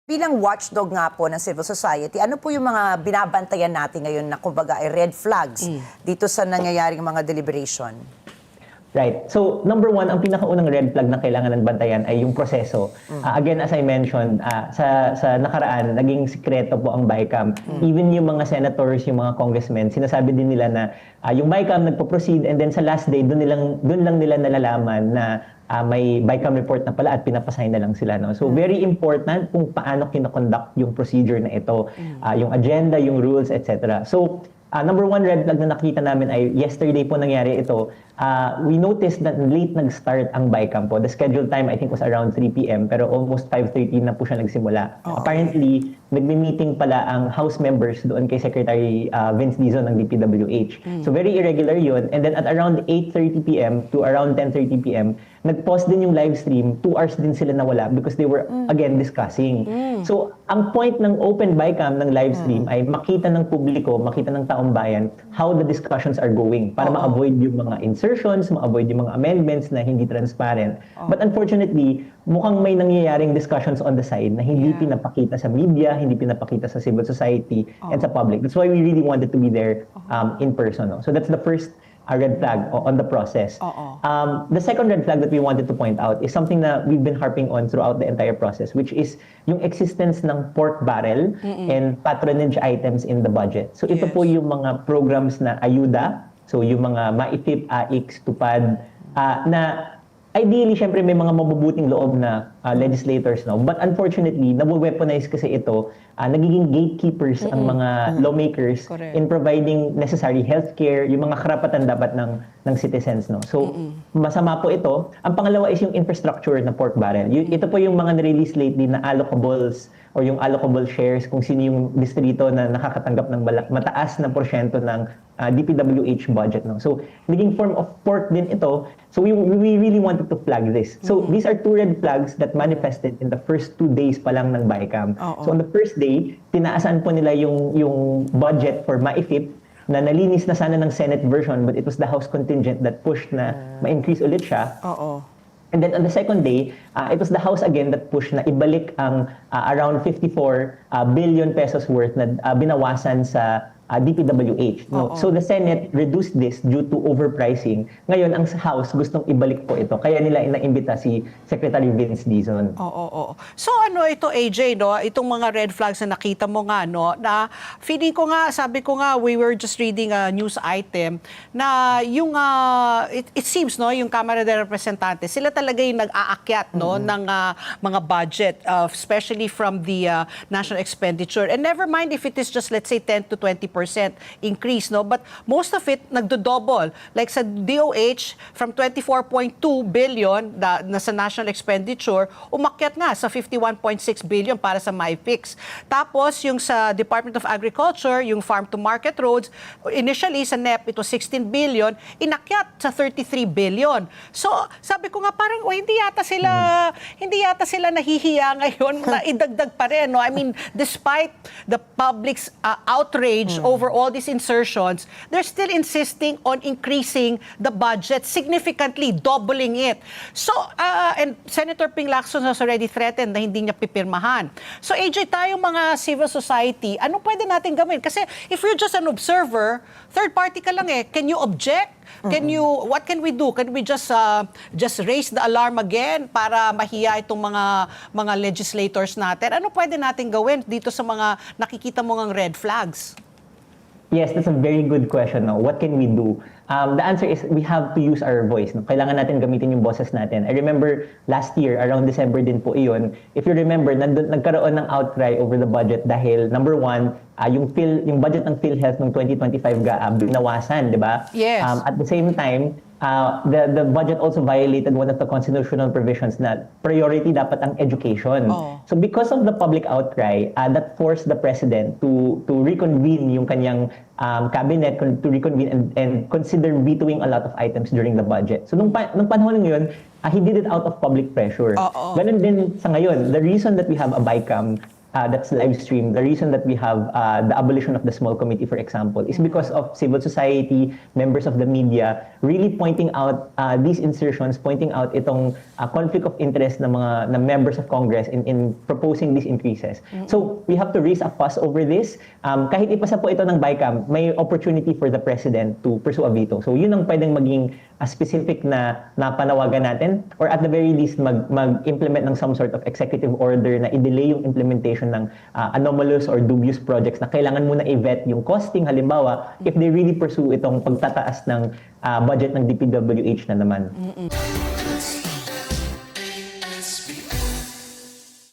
Bilang watchdog nga po ng civil society, ano po yung mga binabantayan natin ngayon na kumbaga ay red flags dito sa nangyayaring mga deliberation? Right. So, number one, ang pinakaunang red flag na kailangan ng bantayan ay yung proseso. Again, as I mentioned, sa nakaraan, naging sikreto po ang BICAM. Even yung mga senators, yung mga congressmen, sinasabi din nila na yung BICAM nagpo-proceed and then sa last day, doon lang nila nalalaman na may BICAM report na pala at pinapasign na lang sila. No? So, very important kung paano kinoconduct yung procedure na ito, yung agenda, yung rules, etc. So, number one red flag na nakita namin ay yesterday po nangyari ito. We noticed that late nag-start ang BICAM po. The scheduled time I think was around 3 p.m. pero almost 5:30 na po siya nagsimula. Apparently, nagmi-meeting pala ang House members doon kay Secretary Vince Dizon ng DPWH. So very irregular yun. And then at around 8:30 p.m. to around 10:30 p.m., nag-pause din yung live stream. 2 hours din sila nawala because they were again discussing. So ang point ng open BICAM ng live stream ay makita ng publiko, makita ng taong bayan how the discussions are going para ma-avoid yung mga insertions, ma-avoid yung mga amendments na hindi transparent. But unfortunately, mukhang may nangyayaring discussions on the side na hindi pinapakita sa media, hindi pinapakita sa civil society and sa public. That's why we really wanted to be there in person. No? So that's the first red flag on the process. The second red flag that we wanted to point out is something that we've been harping on throughout the entire process, which is yung existence ng pork barrel and patronage items in the budget. So ito po yung mga programs na ayuda, so yung mga MAIFIP, AIX, TUPAD, na ideally, syempre may mga mabubuting loob na legislators, no? But unfortunately, nabu-weaponize kasi ito, nagiging gatekeepers ang mga lawmakers in providing necessary healthcare, yung mga karapatan dapat ng citizens, no? So, masama po ito. Ang pangalawa is yung infrastructure na pork barrel. Ito po yung mga na-release lately na allocables or yung allocable shares kung sino yung distrito na nakakatanggap ng mataas na porsyento ng DPWH budget, no? So, naging form of pork din ito. So, we really wanted to flag this. So, these are 2 red flags that manifested in the first 2 days pa lang ng BICAM. So, on the first day, tinaasan po nila yung budget for MAIFIP na nalinis na sana ng Senate version but it was the House contingent that pushed na ma-increase ulit siya. And then on the second day, it was the House again that pushed na ibalik ang around 54 billion pesos worth na binawasan sa DPWH. No? So the Senate reduced this due to overpricing. Ngayon, ang House gustong ibalik po ito. Kaya nila inaimbita si Secretary Vince Dizon. So ano ito, AJ, no? Itong mga red flags na nakita mo nga, no? Na feeling ko nga, sabi ko nga, we were just reading a news item na yung, it seems, no, yung Kamara de Representantes, sila talaga yung nag-aakyat, no, ng mga budget, especially from the national expenditure. And never mind if it is just, let's say, 10 to 20% increase, no? But most of it nagdo-double. Like sa DOH, from 24.2 billion na sa national expenditure, umakyat nga sa 51.6 billion para sa MyFix. Tapos, yung sa Department of Agriculture, yung farm to market roads, initially sa NEP, ito 16 billion, inakyat sa 33 billion. So, sabi ko nga parang, hindi yata sila nahihiya ngayon na idagdag pa rin, no? I mean, despite the public's outrage over all these insertions, they're still insisting on increasing the budget significantly, doubling it. So, and Senator Ping Lacson has already threatened na hindi niya pipirmahan. So, AJ, tayong mga civil society, ano pwede natin gawin? Kasi if you're just an observer, third party ka lang eh. Can you object? What can we do? Can we just raise the alarm again para mahiya itong mga legislators natin? Ano pwede natin gawin dito sa mga nakikita mo ng red flags? Yes, that's a very good question. No? What can we do? The answer is we have to use our voice. No? Kailangan natin gamitin yung boses natin. I remember last year, around December din po iyon, if you remember, nagkaroon ng outcry over the budget dahil number one, yung budget ng PhilHealth ng 2025 binawasan, di ba? Yes. At the same time, the budget also violated one of the constitutional provisions na priority dapat ang education. So because of the public outcry, that forced the president to reconvene yung kanyang cabinet, to reconvene and consider vetoing a lot of items during the budget. So nung panahon ngayon, he did it out of public pressure. Ganun din sa ngayon. The reason that we have a BICAM that's live stream, the reason that we have the abolition of the small committee, for example, is because of civil society, members of the media, really pointing out these insertions, pointing out itong conflict of interest ng mga members of Congress in proposing these increases. So we have to raise a fuss over this. Kahit ipasa po ito ng BICAM, may opportunity for the President to pursue a veto. So yun ang pwedeng maging specific na panawagan natin, or at the very least mag-implement ng some sort of executive order na i-delay yung implementation ng anomalous or dubious projects na kailangan muna i-vet yung costing, halimbawa, if they really pursue itong pagtataas ng budget ng DPWH na naman.